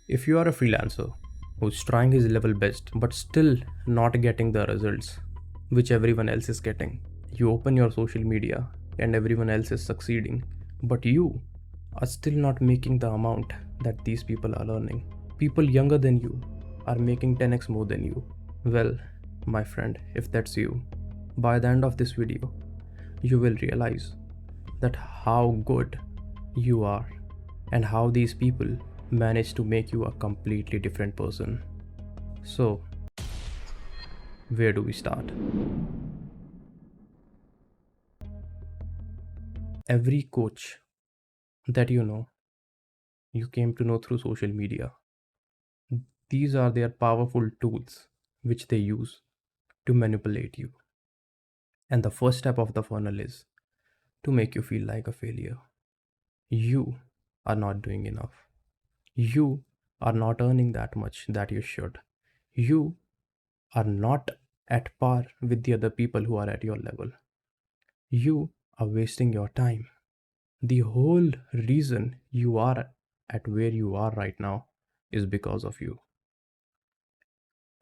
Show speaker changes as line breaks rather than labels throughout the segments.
If you are a freelancer who's trying his level best but still not getting the results which everyone else is getting, you open your social media and everyone else is succeeding, but you are still not making the amount that these people are earning. People younger than you are making 10x more than you. Well, my friend, if that's you, by the end of this video, you will realize that how good you are and how these people manage to make you a completely different person. So, where do we start? Every coach that you came to know through social media. These are their powerful tools which they use to manipulate you. And the first step of the funnel is to make you feel like a failure. You are not doing enough. You are not earning that much that you should. You are not at par with the other people who are at your level. You are wasting your time. The whole reason you are at where you are right now is because of you.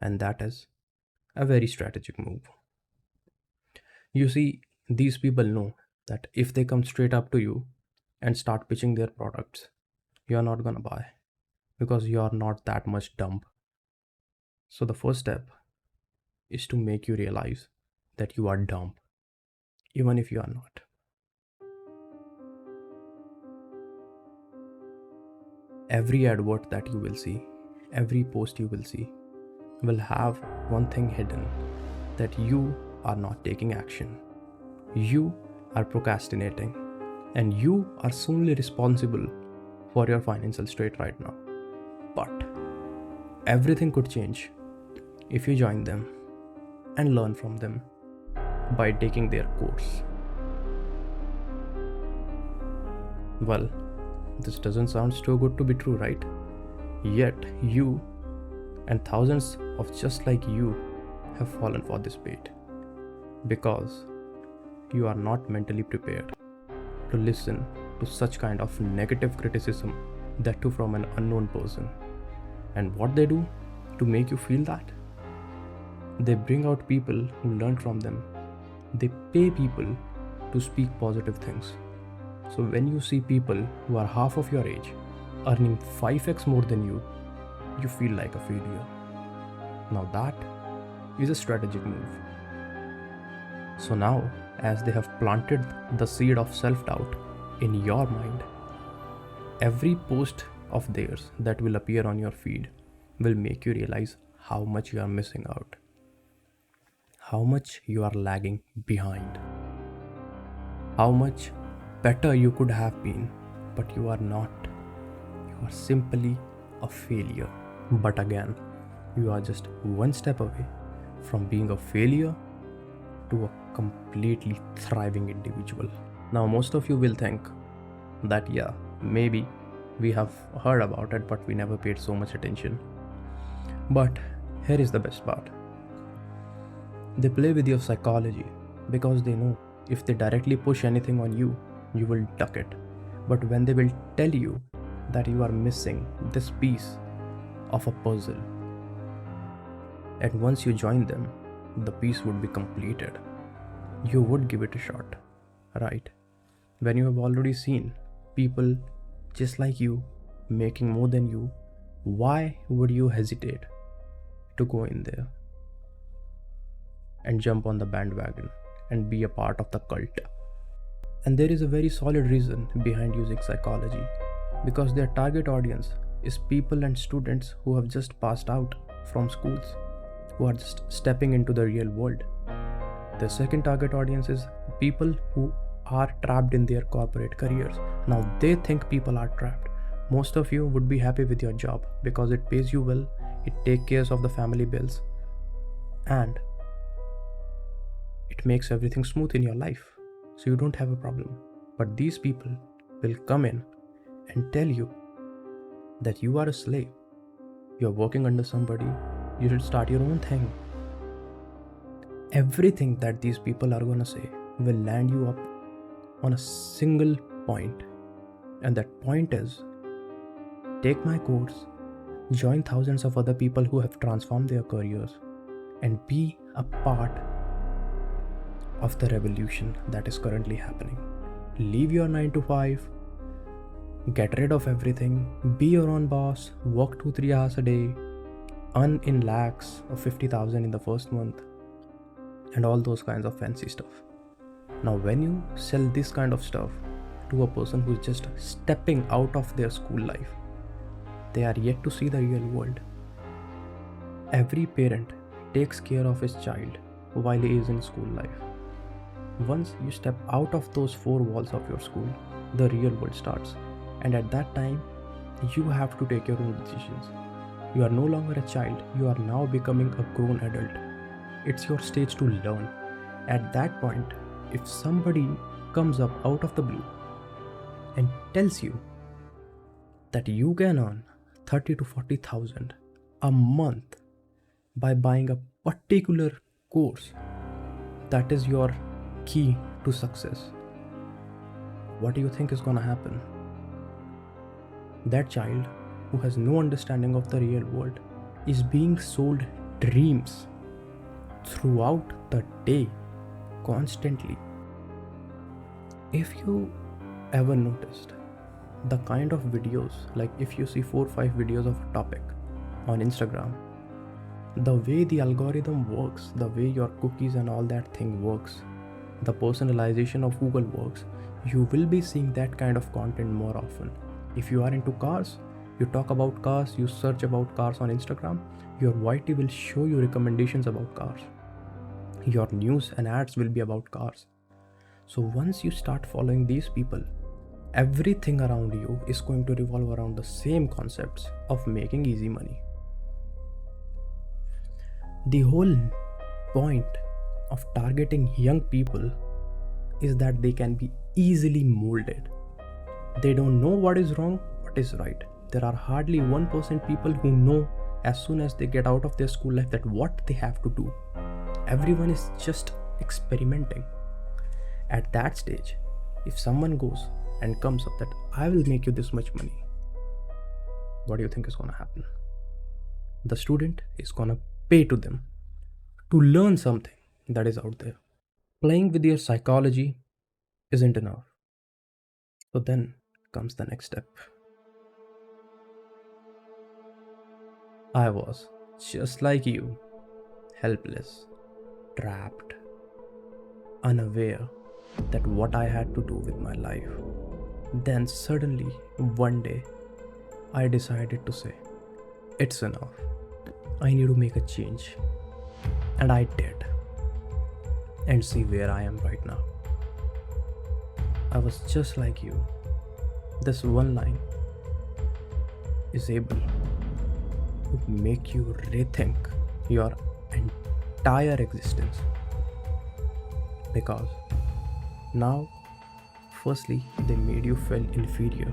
And that is a very strategic move. You see, these people know that if they come straight up to you and start pitching their products, you're not gonna buy because you're not that much dumb. So the first step is to make you realize that you are dumb, even if you are not. Every advert that you will see, every post you will see, will have one thing hidden, that you are not taking action. You are procrastinating, and you are solely responsible for your financial state right now. But everything could change if you join them and learn from them by taking their course. Well, this doesn't sound too good to be true, right? Yet you and thousands of just like you have fallen for this bait because you are not mentally prepared to listen to such kind of negative criticism, that too from an unknown person. And what they do to make you feel that? They bring out people who learn from them. They pay people to speak positive things. So when you see people who are half of your age earning 5x more than you feel like a failure. Now that is a strategic move. So now, as they have planted the seed of self-doubt in your mind, every post of theirs that will appear on your feed will make you realize how much you are missing out, how much you are lagging behind, how much better you could have been, but you are not. You are simply a failure. But again, you are just one step away from being a failure to a completely thriving individual. Now, most of you will think that, yeah, maybe we have heard about it, but we never paid so much attention. But here is the best part. They play with your psychology because they know if they directly push anything on you, you will duck it. But when they will tell you that you are missing this piece of a puzzle, and once you join them, the piece would be completed, you would give it a shot, right? When you have already seen people just like you making more than you, why would you hesitate to go in there and jump on the bandwagon and be a part of the cult? And there is a very solid reason behind using psychology, because their target audience is people and students who have just passed out from schools, who are just stepping into the real world. The second target audience is people who are trapped in their corporate careers. Now they think people are trapped. Most of you would be happy with your job because it pays you well, it takes care of the family bills, and it makes everything smooth in your life. So you don't have a problem. But these people will come in and tell you that you are a slave. You're working under somebody. You should start your own thing. Everything that these people are gonna say will land you up on a single point. And that point is, take my course Join thousands of other people who have transformed their careers and be a part of the revolution that is currently happening. Leave your 9 to 5, get rid of everything, be your own boss, work 2-3 hours a day, earn in lakhs or 50,000 in the first month, and all those kinds of fancy stuff. Now, when you sell this kind of stuff to a person who is just stepping out of their school life, they are yet to see the real world. Every parent takes care of his child while he is in school life. Once you step out of those four walls of your school, the real world starts. And at that time, you have to take your own decisions. You are no longer a child, you are now becoming a grown adult. It's your stage to learn. At that point, if somebody comes up out of the blue and tells you that you can earn 30 to 40,000 a month by buying a particular course that is your key to success, what do you think is gonna happen? That child who has no understanding of the real world is being sold dreams throughout the day, constantly. If you ever noticed the kind of videos, like if you see 4 or 5 videos of a topic on Instagram, the way the algorithm works, the way your cookies and all that thing works, the personalization of Google works, you will be seeing that kind of content more often. If you are into cars, you talk about cars, you search about cars on Instagram, your YT will show you recommendations about cars. Your news and ads will be about cars. So once you start following these people, everything around you is going to revolve around the same concepts of making easy money. The whole point of targeting young people is that they can be easily molded. They don't know what is wrong, what is right. There are hardly 1% people who know as soon as they get out of their school life that what they have to do. Everyone is just experimenting. At that stage, if someone goes and comes up that I will make you this much money, what do you think is gonna happen? The student is gonna pay to them to learn something that is out there. Playing with your psychology isn't enough. So then comes the next step. I was just like you, helpless, trapped, unaware that what I had to do with my life. Then suddenly, one day, I decided to say, it's enough. I need to make a change. And I did. And see where I am right now. I was just like you. This one line is able to make you rethink your entire existence. Because now, firstly, they made you feel inferior.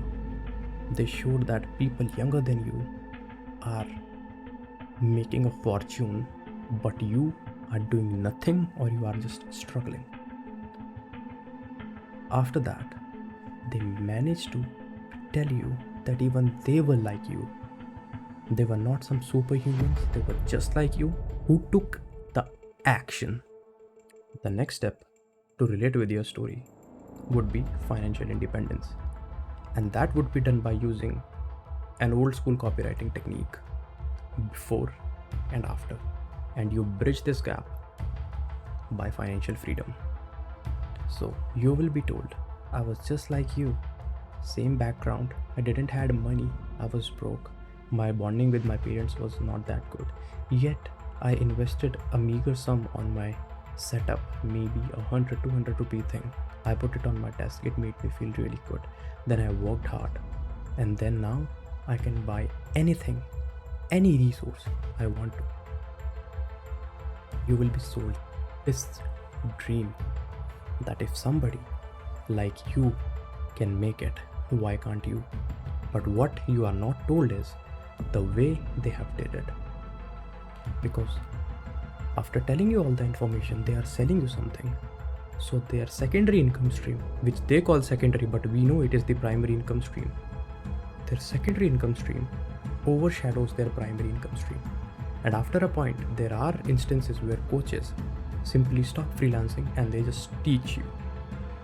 They showed that people younger than you are making a fortune, but you are doing nothing or you are just struggling. After that, they managed to tell you that even they were like you. They were not some superhumans, they were just like you who took the action. The next step to relate with your story would be financial independence. And that would be done by using an old school copywriting technique, before and after. And you bridge this gap by financial freedom. So you will be told, I was just like you, same background, I didn't had money, I was broke, my bonding with my parents was not that good, yet I invested a meager sum on my setup, maybe 100-200 rupee thing. I put it on my desk, it made me feel really good. Then I worked hard, and then now I can buy anything, any resource I want to. You will be sold this dream that if somebody like you can make it, why can't you? But what you are not told is the way they have did it. Because after telling you all the information, they are selling you something. So their secondary income stream, which they call secondary, but we know it is the primary income stream. Their secondary income stream overshadows their primary income stream. And after a point, there are instances where coaches simply stop freelancing and they just teach you.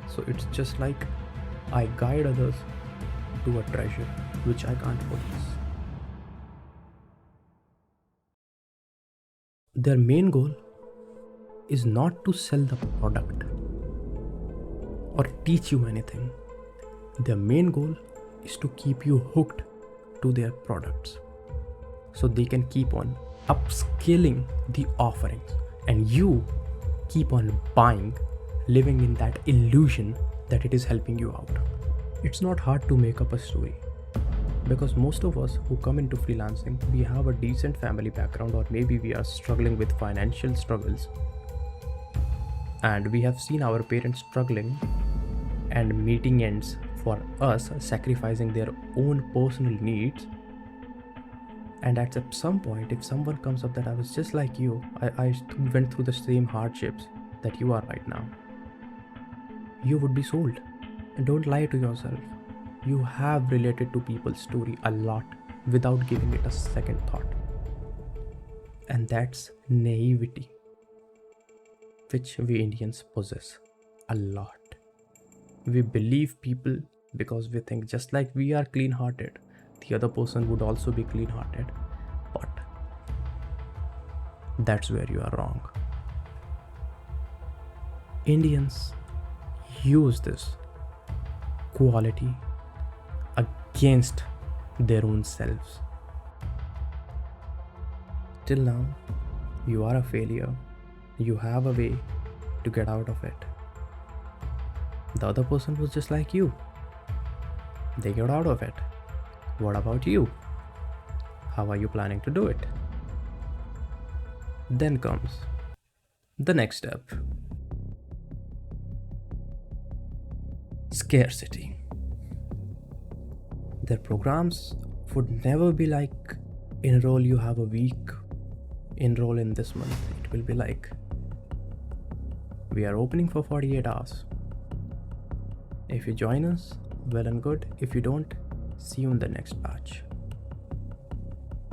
So it's just like I guide others to a treasure which I can't possess. Their main goal is not to sell the product or teach you anything. Their main goal is to keep you hooked to their products so they can keep on upscaling the offerings and you keep on buying, living in that illusion that it is helping you out. It's not hard to make up a story because most of us who come into freelancing, we have a decent family background or maybe we are struggling with financial struggles and we have seen our parents struggling and meeting ends for us, sacrificing their own personal needs. And at some point, if someone comes up that I was just like you, I went through the same hardships that you are right now, you would be sold. And don't lie to yourself. You have related to people's story a lot without giving it a second thought. And that's naivety, which we Indians possess a lot. We believe people because we think just like we are clean-hearted, the other person would also be clean-hearted. But that's where you are wrong. Indians use this quality against their own selves. Till now, you are a failure. You have a way to get out of it. The other person was just like you. They got out of it. What about you? How are you planning to do it? Then comes the next step. Scarcity. Their programs would never be like enroll, you have a week, enroll in this month. It will be like we are opening for 48 hours. If you join us, well and good. If you don't, see you in the next batch.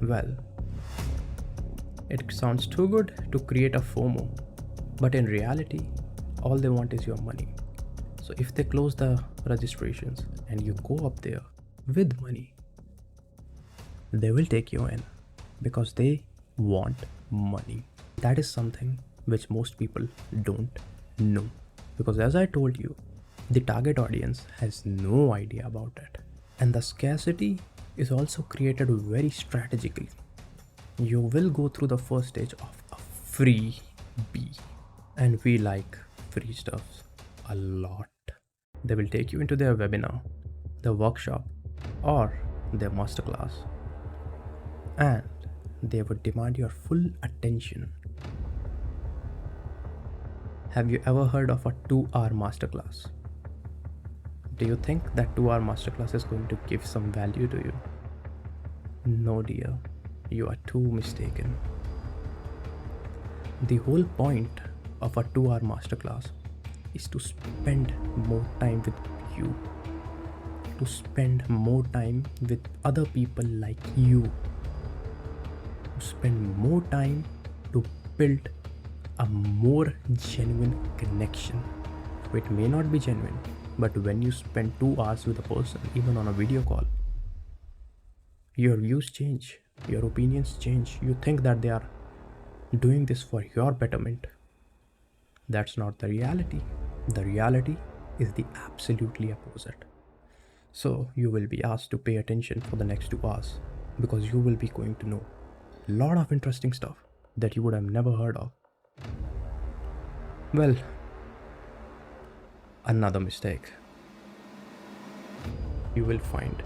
Well, it sounds too good to create a FOMO, but in reality, all they want is your money. So if they close the registrations and you go up there with money, they will take you in because they want money. That is something which most people don't know, because as I told you, the target audience has no idea about it. And the scarcity is also created very strategically. You will go through the first stage of a freebie, and we like free stuff a lot. They will take you into their webinar, their workshop, or their masterclass, and they would demand your full attention. Have you ever heard of a 2-hour masterclass? Do you think that 2-hour masterclass is going to give some value to you? No, dear, you are too mistaken. The whole point of a 2-hour masterclass is to spend more time with you, to spend more time with other people like you, to spend more time to build a more genuine connection. It may not be genuine, but when you spend 2 hours with a person, even on a video call, your views change, your opinions change. You think that they are doing this for your betterment. That's not the reality. The reality is the absolutely opposite. So you will be asked to pay attention for the next 2 hours because you will be going to know a lot of interesting stuff that you would have never heard of. Well, another mistake. You will find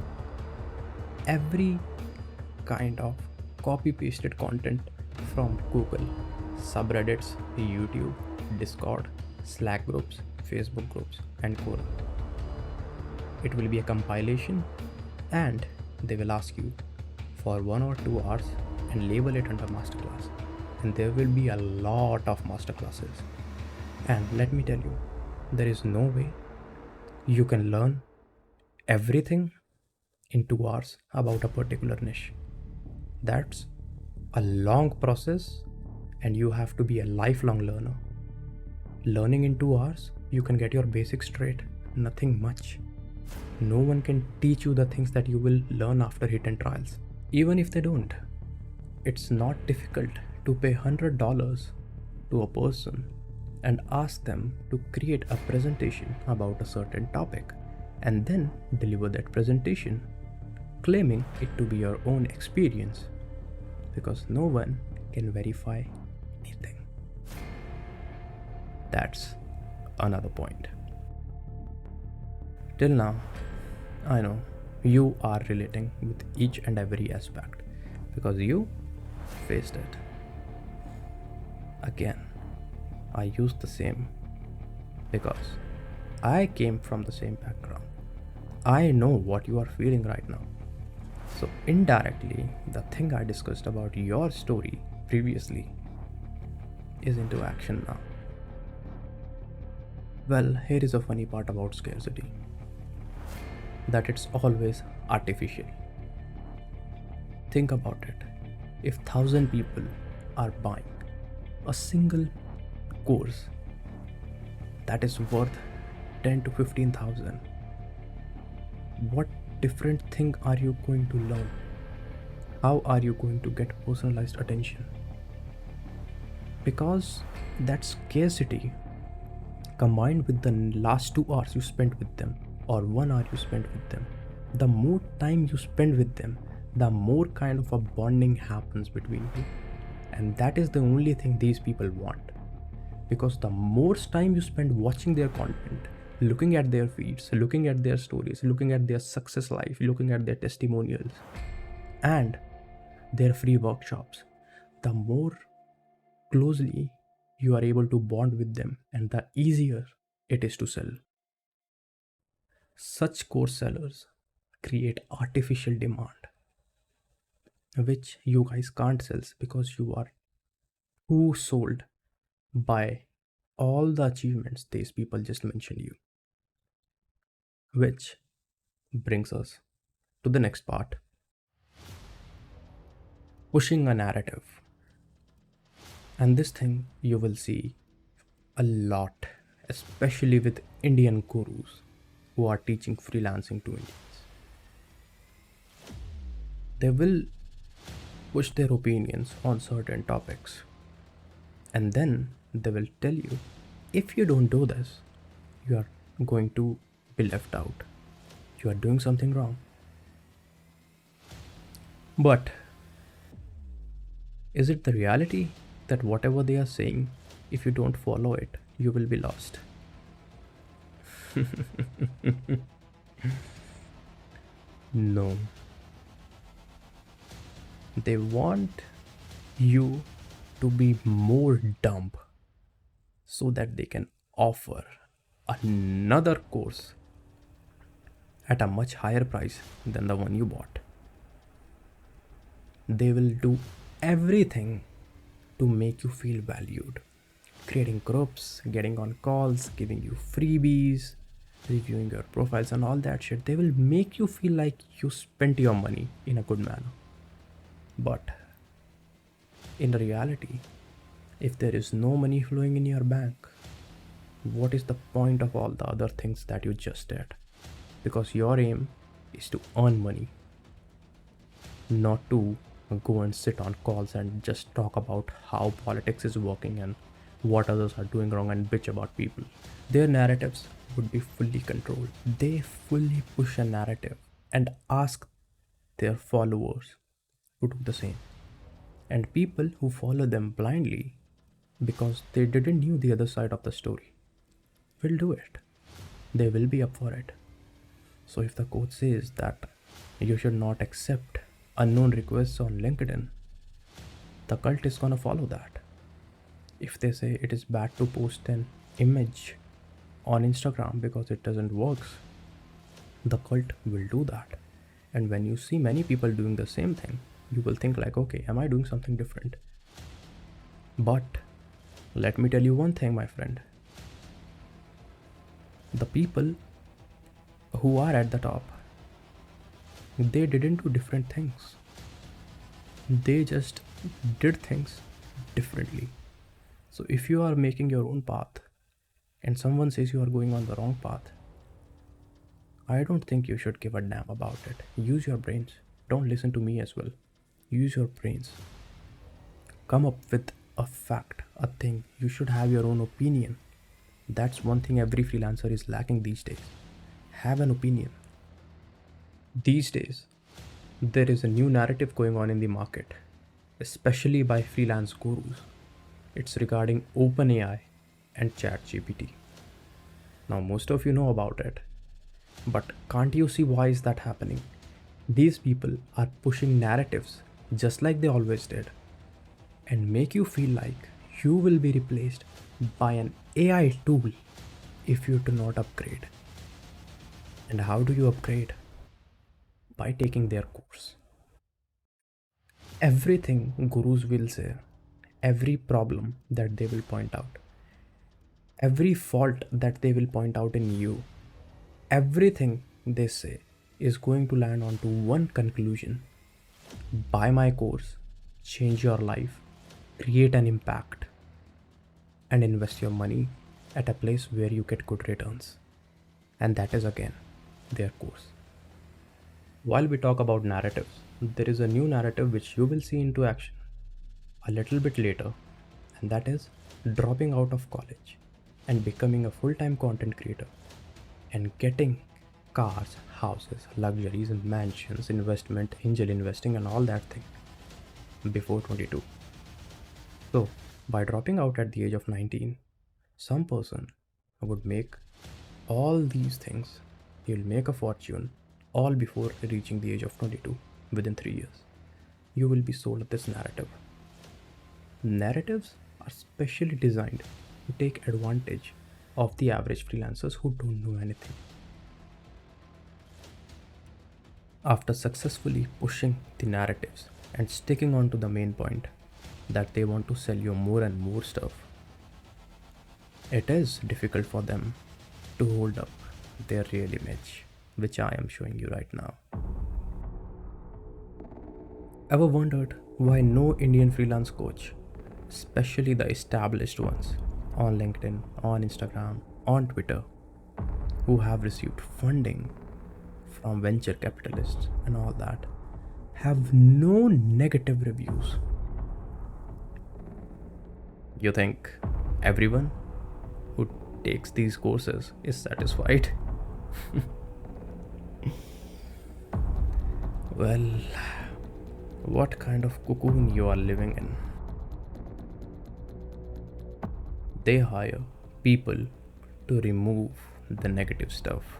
every kind of copy-pasted content from Google, subreddits, YouTube, Discord, Slack groups, Facebook groups, and Quora. It will be a compilation, and they will ask you for 1 or 2 hours and label it under masterclass. And there will be a lot of masterclasses. And let me tell you, there is no way you can learn everything in 2 hours about a particular niche. That's a long process, and you have to be a lifelong learner. Learning in 2 hours, you can get your basics straight, nothing much. No one can teach you the things that you will learn after hit and trials. Even if they don't, it's not difficult to pay $100 to a person and ask them to create a presentation about a certain topic and then deliver that presentation, claiming it to be your own experience, because no one can verify anything. That's another point. Till now, I know you are relating with each and every aspect because you faced it. Again, I use the same because I came from the same background. I know what you are feeling right now. So indirectly, the thing I discussed about your story previously is into action now. Well, here is a funny part about scarcity, that it's always artificial. Think about it. If 1,000 people are buying a single course that is worth 10 to 15,000, what different thing are you going to learn? How are you going to get personalized attention? Because that scarcity combined with the last 2 hours you spent with them or 1 hour you spent with them, the more time you spend with them, the more kind of a bonding happens between you. And that is the only thing these people want. Because the more time you spend watching their content, looking at their feeds, looking at their stories, looking at their success life, looking at their testimonials, and their free workshops, the more closely you are able to bond with them and the easier it is to sell. Such course sellers create artificial demand, which you guys can't sell because you are too sold by all the achievements these people just mentioned you. Which brings us to the next part, pushing a narrative. And this thing you will see a lot, especially with Indian gurus who are teaching freelancing to Indians. They will push their opinions on certain topics, and then they will tell you, if you don't do this, you are going to be left out. You are doing something wrong. But is it the reality that whatever they are saying, if you don't follow it, you will be lost? No. They want you to be more dumb so that they can offer another course at a much higher price than the one you bought. They will do everything to make you feel valued, creating groups, getting on calls, giving you freebies, reviewing your profiles and all that shit. They will make you feel like you spent your money in a good manner. But in reality, if there is no money flowing in your bank, what is the point of all the other things that you just did? Because your aim is to earn money, not to go and sit on calls and just talk about how politics is working and what others are doing wrong and bitch about people. Their narratives would be fully controlled. They fully push a narrative and ask their followers to do the same. And people who follow them blindly because they didn't knew the other side of the story will do it. They will be up for it. So if the code says that you should not accept unknown requests on LinkedIn, the cult is gonna follow that. If they say it is bad to post an image on Instagram because it doesn't work, the cult will do that. And when you see many people doing the same thing, you will think like, okay, am I doing something different? But let me tell you one thing, my friend. The people who are at the top, they didn't do different things. They just did things differently. So if you are making your own path and someone says you are going on the wrong path, I don't think you should give a damn about it. Use your brains. Don't listen to me as well. Use your brains. Come up with a fact, a thing. You should have your own opinion. That's one thing every freelancer is lacking these days. Have an opinion. These days, there is a new narrative going on in the market, especially by freelance gurus. It's regarding OpenAI and ChatGPT. Now, most of you know about it, but can't you see why is that happening? These people are pushing narratives just like they always did and make you feel like you will be replaced by an AI tool if you do not upgrade. And how do you upgrade? By taking their course. Everything gurus will say, every problem that they will point out, every fault that they will point out in you, everything they say is going to land onto one conclusion: buy my course, change your life, create an impact, and invest your money at a place where you get good returns. And that is again their course. While we talk about narratives, there is a new narrative which you will see into action a little bit later, and that is dropping out of college and becoming a full-time content creator and getting cars, houses, luxuries and mansions, investment, angel investing and all that thing before 22. So by dropping out at the age of 19, some person would make all these things. You'll make a fortune all before reaching the age of 22 within 3 years. You will be sold this narrative. Narratives are specially designed to take advantage of the average freelancers who don't know anything. After successfully pushing the narratives and sticking on to the main point that they want to sell you more and more stuff, it is difficult for them to hold up their real image, which I am showing you right now. Ever wondered why no Indian freelance coach, especially the established ones on LinkedIn, on Instagram, on Twitter, who have received funding from venture capitalists and all that, have no negative reviews? You think everyone who takes these courses is satisfied? Well, what kind of cocoon you are living in? They hire people to remove the negative stuff.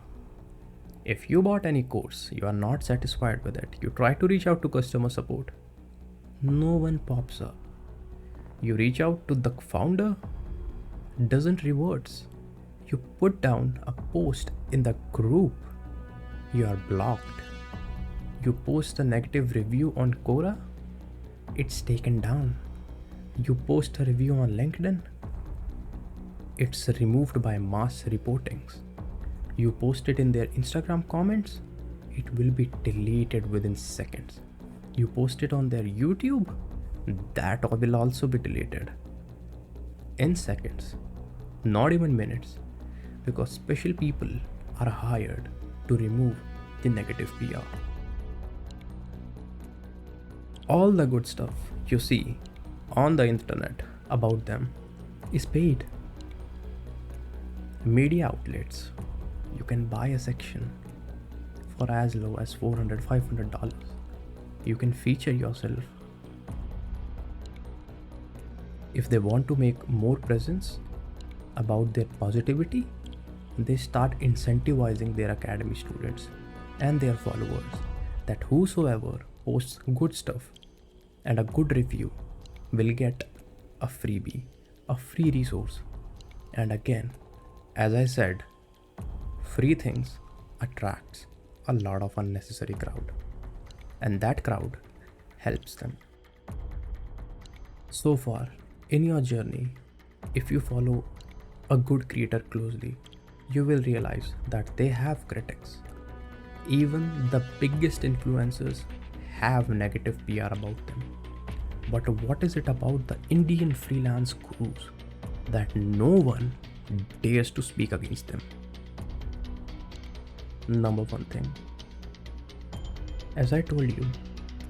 If you bought any course, you are not satisfied with it, you try to reach out to customer support, no one pops up. You reach out to the founder, doesn't reverts. You put down a post in the group, you are blocked. You post a negative review on Quora, it's taken down. You post a review on LinkedIn, it's removed by mass reportings. You post it in their Instagram comments, it will be deleted within seconds. You post it on their YouTube, that will also be deleted in seconds, not even minutes, because special people are hired to remove the negative PR. All the good stuff you see on the internet about them is paid. Media outlets, you can buy a section for as low as $400, $500. You can feature yourself. If they want to make more presence about their positivity, they start incentivizing their academy students and their followers that whosoever posts good stuff and a good review will get a freebie, a free resource. And again, as I said, free things attracts a lot of unnecessary crowd, and that crowd helps them. So far in your journey, if you follow a good creator closely, you will realize that they have critics. Even the biggest influencers have negative PR about them. But what is it about the Indian freelance gurus that no one dares to speak against them? Number one thing, as I told you,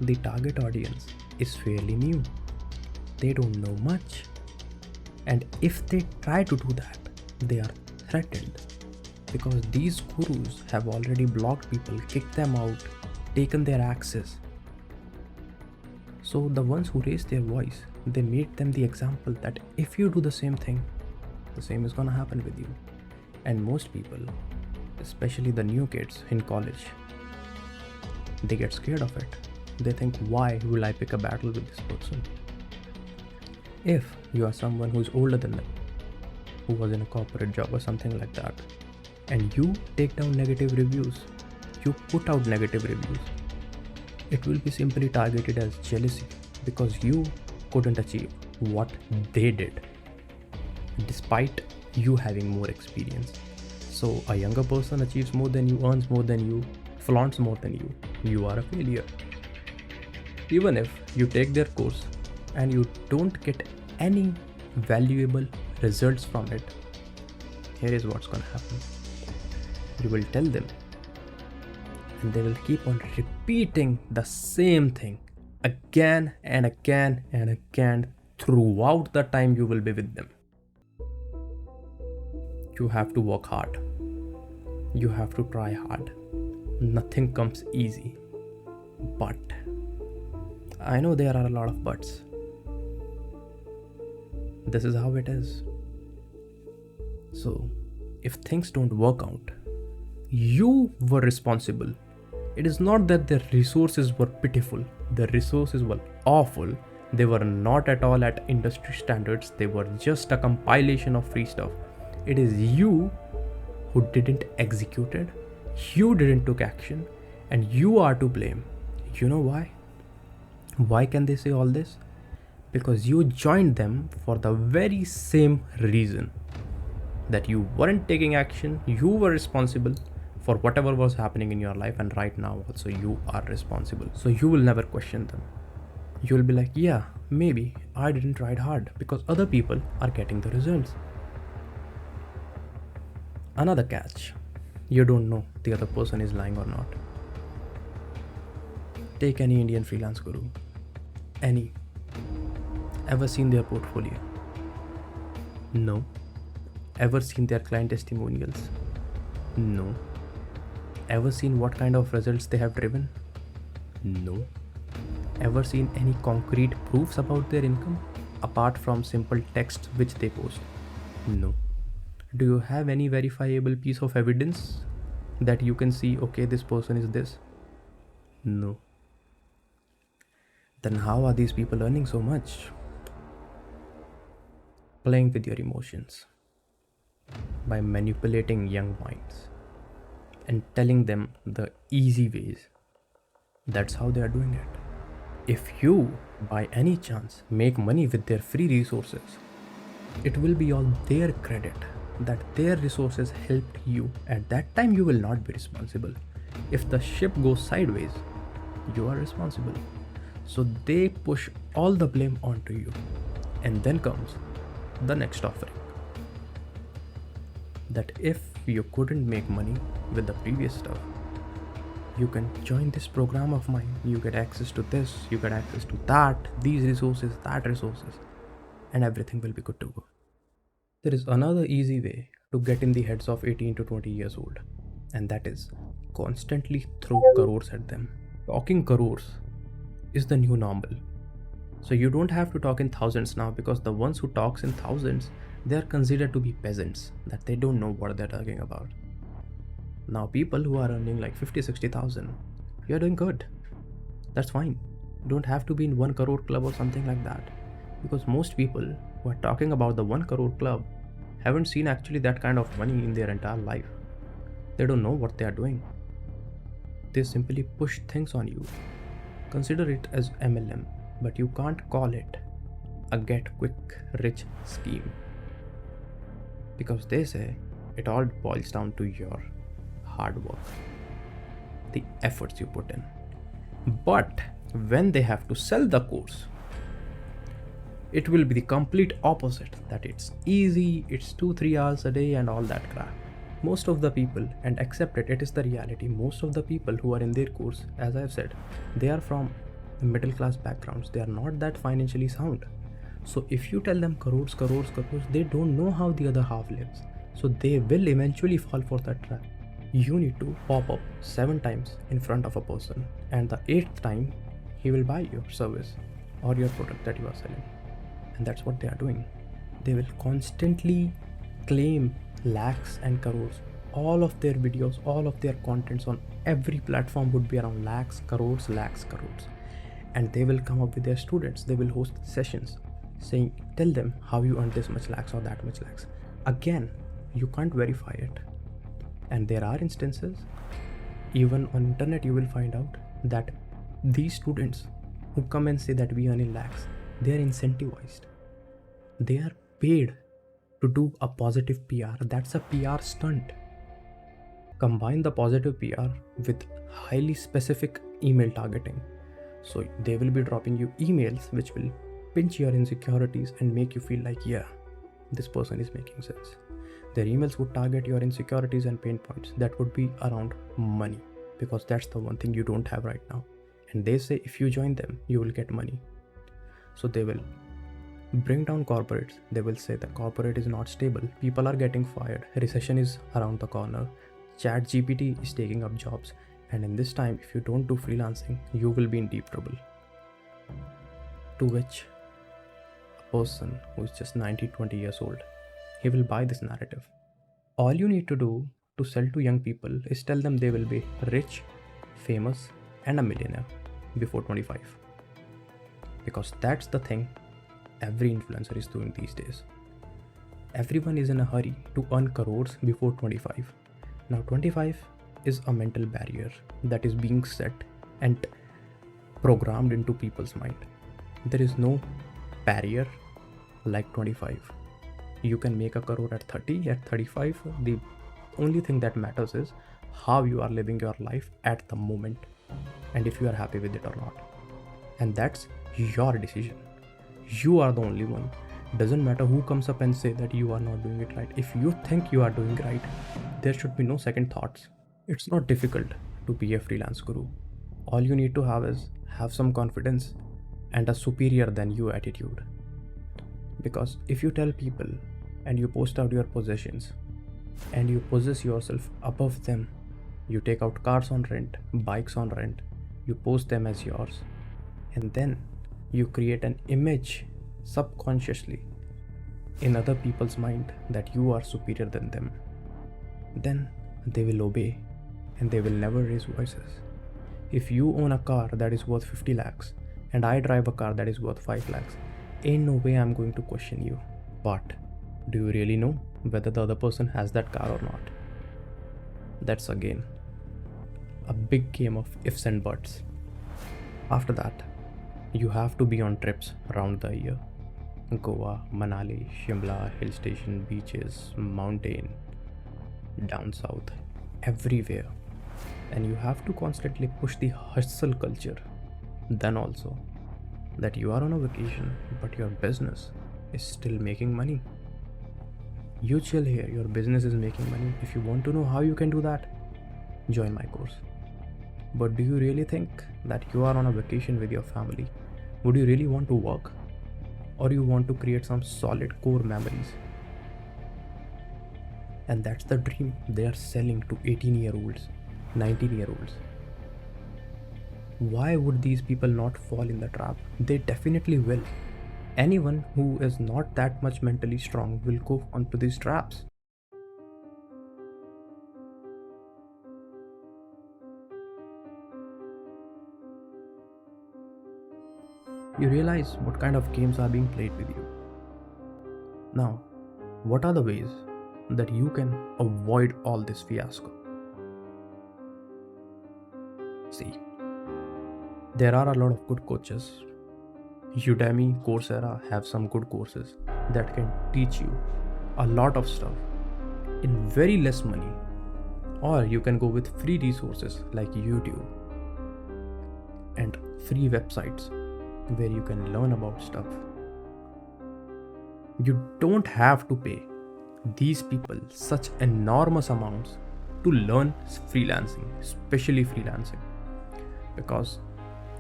the target audience is fairly new. They don't know much. And if they try to do that, they are threatened. Because these gurus have already blocked people, kicked them out, taken their access. So the ones who raised their voice, they made them the example that if you do the same thing, the same is gonna happen with you. And most people, especially the new kids in college, they get scared of it. They think, why will I pick a battle with this person? If you are someone who is older than them, who was in a corporate job or something like that, and you take down negative reviews, you put out negative reviews, it will be simply targeted as jealousy because you couldn't achieve what they did, despite you having more experience. So a younger person achieves more than you, earns more than you, flaunts more than you, you are a failure. Even if you take their course and you don't get any valuable results from it, here is what's gonna happen. You will tell them, and they will keep on repeating the same thing again and again and again throughout the time you will be with them. You have to work hard. You have to try hard. Nothing comes easy. But I know there are a lot of buts. This is how it is. So, if things don't work out, you were responsible. It is not that the resources were pitiful. The resources were awful. They were not at all at industry standards. They were just a compilation of free stuff. It is you who didn't execute it. You didn't take action, and you are to blame. You know why? Why can they say all this? Because you joined them for the very same reason, that you weren't taking action. You were responsible for whatever was happening in your life, and right now also you are responsible. So you will never question them. You will be like, yeah, maybe I didn't try hard because other people are getting the results. Another catch, you don't know the other person is lying or not. Take any Indian freelance guru, any. Ever seen their portfolio? No. Ever seen their client testimonials? No. Ever seen what kind of results they have driven? No. Ever seen any concrete proofs about their income apart from simple text which they post? No. Do you have any verifiable piece of evidence that you can see, okay, this person is this? No. Then how are these people earning so much? Playing with your emotions by manipulating young minds and telling them the easy ways. That's how they are doing it. If you, by any chance, make money with their free resources, it will be on their credit that their resources helped you. At that time, you will not be responsible. If the ship goes sideways, you are responsible. So they push all the blame onto you. And then comes the next offering. That if you couldn't make money with the previous stuff, you can join this program of mine. You get access to this, you get access to that, these resources, that resources, and everything will be good to go. There is another easy way to get in the heads of 18 to 20 years old, and that is constantly throw crores at them. Talking crores is the new normal. So you don't have to talk in thousands now, because the ones who talks in thousands, they are considered to be peasants, that they don't know what they're talking about. Now people who are earning like 50-60,000, you're doing good. That's fine. You don't have to be in 1 crore club or something like that, because most people who are talking about the 1 crore club haven't seen actually that kind of money in their entire life. They don't know what they are doing. They simply push things on you. Consider it as MLM, but you can't call it a get quick rich scheme, because they say it all boils down to your hard work, the efforts you put in. But when they have to sell the course, it will be the complete opposite, that it's easy, it's 2-3 hours a day and all that crap. Most of the people, and accept it, it is the reality, most of the people who are in their course, as I've said, they are from middle class backgrounds, they are not that financially sound. So if you tell them crores, they don't know how the other half lives. So they will eventually fall for that trap. You need to pop up 7 times in front of a person, and the 8th time he will buy your service or your product that you are selling. And that's what they are doing. They will constantly claim lakhs and crores. All of their videos, all of their contents on every platform would be around lakhs, crores. And they will come up with their students. They will host sessions saying, tell them how you earned this much lakhs or that much lakhs. Again, you can't verify it. And there are instances, even on internet you will find out that these students who come and say that we earn in lakhs, they are incentivized. They are paid to do a positive PR. That's a PR stunt. Combine the positive PR with highly specific email targeting. So they will be dropping you emails which will pinch your insecurities and make you feel like, yeah, this person is making sense. Their emails would target your insecurities and pain points. That would be around money, because that's the one thing you don't have right now. And they say if you join them, you will get money. So they will bring down corporates. They will say the corporate is not stable. People are getting fired. Recession is around the corner. ChatGPT is taking up jobs. And in this time, if you don't do freelancing, you will be in deep trouble. To which a person who is just 20 years old, he will buy this narrative. All you need to do to sell to young people is tell them they will be rich, famous, and a millionaire before 25. Because that's the thing every influencer is doing these days. Everyone is in a hurry to earn crores before 25. Now 25 is a mental barrier that is being set and programmed into people's mind. There is no barrier like 25. You can make a crore at 30, at 35. The only thing that matters is how you are living your life at the moment and if you are happy with it or not. And that's your decision. You are the only one. Doesn't matter who comes up and say that you are not doing it right. If you think you are doing right, there should be no second thoughts. It's not difficult to be a freelance guru. All you need to have is have some confidence and a superior than you attitude. Because if you tell people and you post out your possessions and you possess yourself above them, you take out cars on rent, bikes on rent, you post them as yours, and then you create an image subconsciously in other people's mind that you are superior than them, then they will obey and they will never raise voices. If you own a car that is worth 50 lakhs and I drive a car that is worth 5 lakhs, ain't no way I'm going to question you. But do you really know whether the other person has that car or not? That's again a big game of ifs and buts. After that, you have to be on trips around the year. Goa, Manali, Shimla, hill station, beaches, mountain, down south, everywhere. And you have to constantly push the hustle culture. Then also, that you are on a vacation, but your business is still making money. You chill here, your business is making money. If you want to know how you can do that, join my course. But do you really think that you are on a vacation with your family? Would you really want to work? Or you want to create some solid core memories? And that's the dream they are selling to 18-year-olds, 19-year-olds. Why would these people not fall in the trap? They definitely will. Anyone who is not that much mentally strong will go onto these traps. You realize what kind of games are being played with you. Now, what are the ways that you can avoid all this fiasco? See, there are a lot of good coaches. Udemy, Coursera have some good courses that can teach you a lot of stuff in very less money. Or you can go with free resources like YouTube. And free websites where you can learn about stuff. You don't have to pay these people such enormous amounts to learn freelancing, especially freelancing, because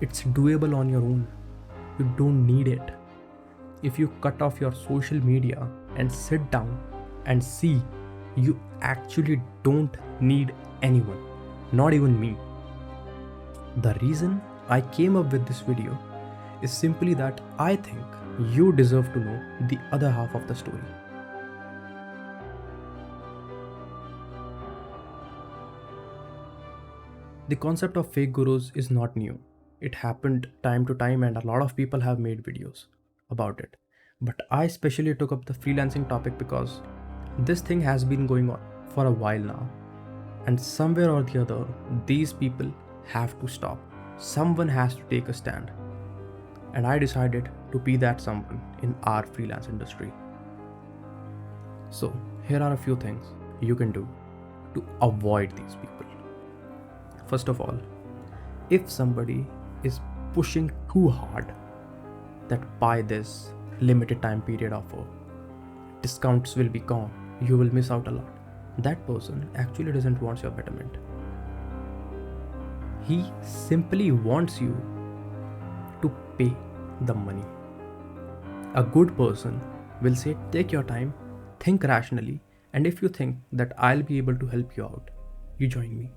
it's doable on your own. You don't need it. If you cut off your social media and sit down and see, you actually don't need anyone, not even me. The reason I came up with this video is simply that I think you deserve to know the other half of the story. The concept of fake gurus is not new. It happened time to time and a lot of people have made videos about it. But I specially took up the freelancing topic because this thing has been going on for a while now. And somewhere or the other, these people have to stop. Someone has to take a stand. And I decided to be that someone in our freelance industry. So here are a few things you can do to avoid these people. First of all, if somebody is pushing too hard that buy this limited time period offer, discounts will be gone, you will miss out a lot, that person actually doesn't want your betterment. He simply wants you to pay the money. A good person will say, take your time, think rationally, and if you think that I'll be able to help you out, you join me.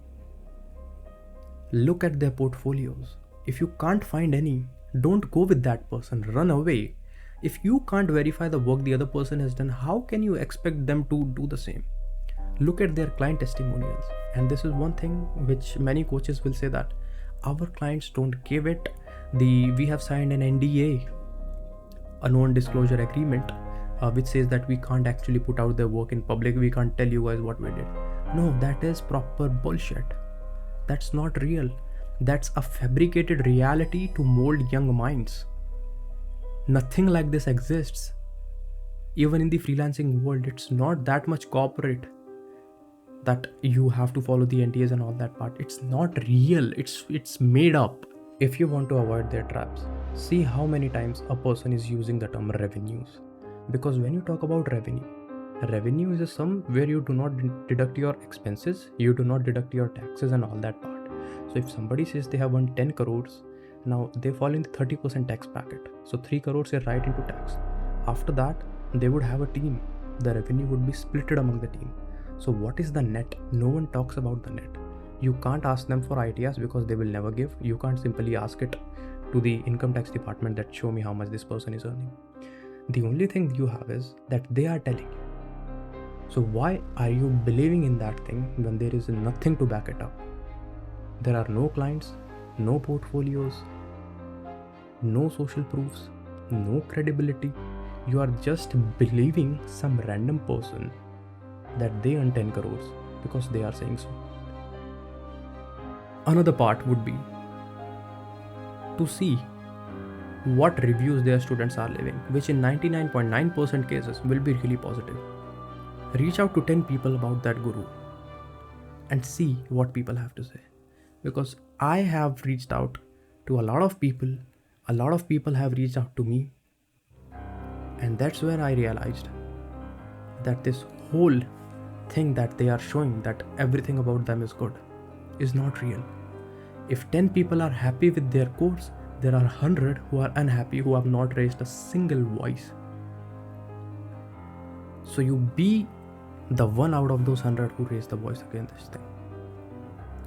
Look at their portfolios. If you can't find any, don't go with that person, run away. If you can't verify the work the other person has done, how can you expect them to do the same? Look at their client testimonials. And this is one thing which many coaches will say, that our clients don't give it. We have signed an NDA, a non-disclosure agreement, which says that we can't actually put out their work in public. We can't tell you guys what we did. No, that is proper bullshit. That's not real. That's a fabricated reality to mold young minds. Nothing like this exists. Even in the freelancing world, it's not that much corporate that you have to follow the NDAs and all that part. It's not real. It's made up. If you want to avoid their traps, see how many times a person is using the term revenues. Because when you talk about revenue is a sum where you do not deduct your expenses, you do not deduct your taxes and all that part. So if somebody says they have won 10 crores, now they fall in the 30% tax bracket. So 3 crores are right into tax. After that, they would have a team. The revenue would be splitted among the team. So what is the net? No one talks about the net. You can't ask them for ideas because they will never give. You can't simply ask it to the income tax department that show me how much this person is earning. The only thing you have is that they are telling you. So why are you believing in that thing when there is nothing to back it up? There are no clients, no portfolios, no social proofs, no credibility. You are just believing some random person that they earn 10 crores because they are saying so. Another part would be to see what reviews their students are leaving, which in 99.9% cases will be really positive. Reach out to 10 people about that guru and see what people have to say. Because I have reached out to a lot of people have reached out to me, and that's where I realized that this whole thing that they are showing, that everything about them is good, is not real. If 10 people are happy with their course, there are 100 who are unhappy, who have not raised a single voice. So you be the one out of those 100 who raise the voice against this thing.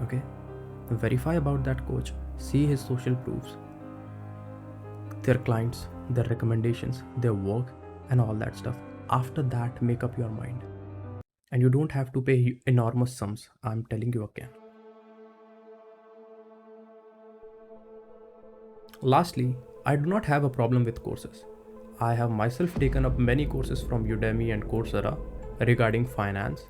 Okay? Verify about that coach, see his social proofs, their clients, their recommendations, their work, and all that stuff. After that, make up your mind. And you don't have to pay enormous sums, I'm telling you again. Lastly, I do not have a problem with courses. I have myself taken up many courses from Udemy and Coursera regarding finance,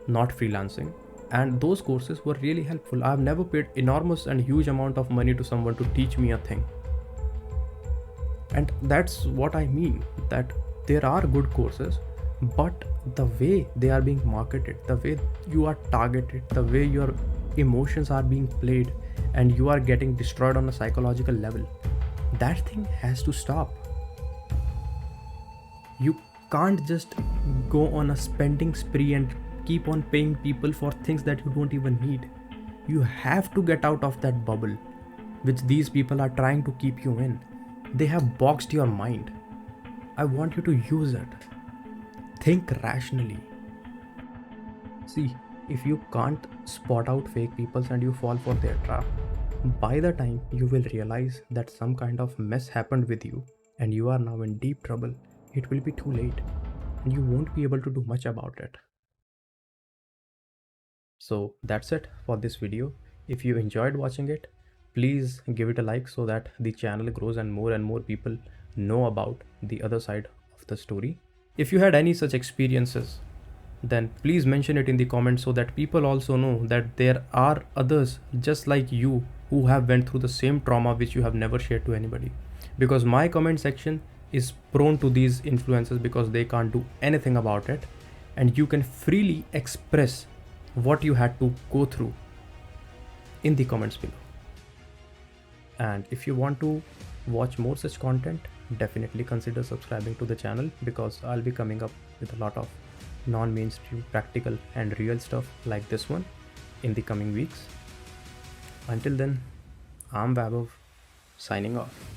not freelancing, and those courses were really helpful. I have never paid enormous and huge amount of money to someone to teach me a thing. And that's what I mean, that there are good courses, but the way they are being marketed, the way you are targeted, the way your emotions are being played, and you are getting destroyed on a psychological level. That thing has to stop. You can't just go on a spending spree and keep on paying people for things that you don't even need. You have to get out of that bubble which these people are trying to keep you in. They have boxed your mind. I want you to use it. Think rationally. See, if you can't spot out fake people and you fall for their trap, by the time you will realize that some kind of mess happened with you and you are now in deep trouble, it will be too late and you won't be able to do much about it. So that's it for this video. If you enjoyed watching it, please give it a like so that the channel grows and more people know about the other side of the story. If you had any such experiences, then please mention it in the comments so that people also know that there are others just like you who have went through the same trauma which you have never shared to anybody. Because my comment section is prone to these influences because they can't do anything about it, and you can freely express what you had to go through in the comments below. And if you want to watch more such content, definitely consider subscribing to the channel because I'll be coming up with a lot of non-mainstream, practical and real stuff like this one in the coming weeks. Until then, I'm Vaibhav, signing off.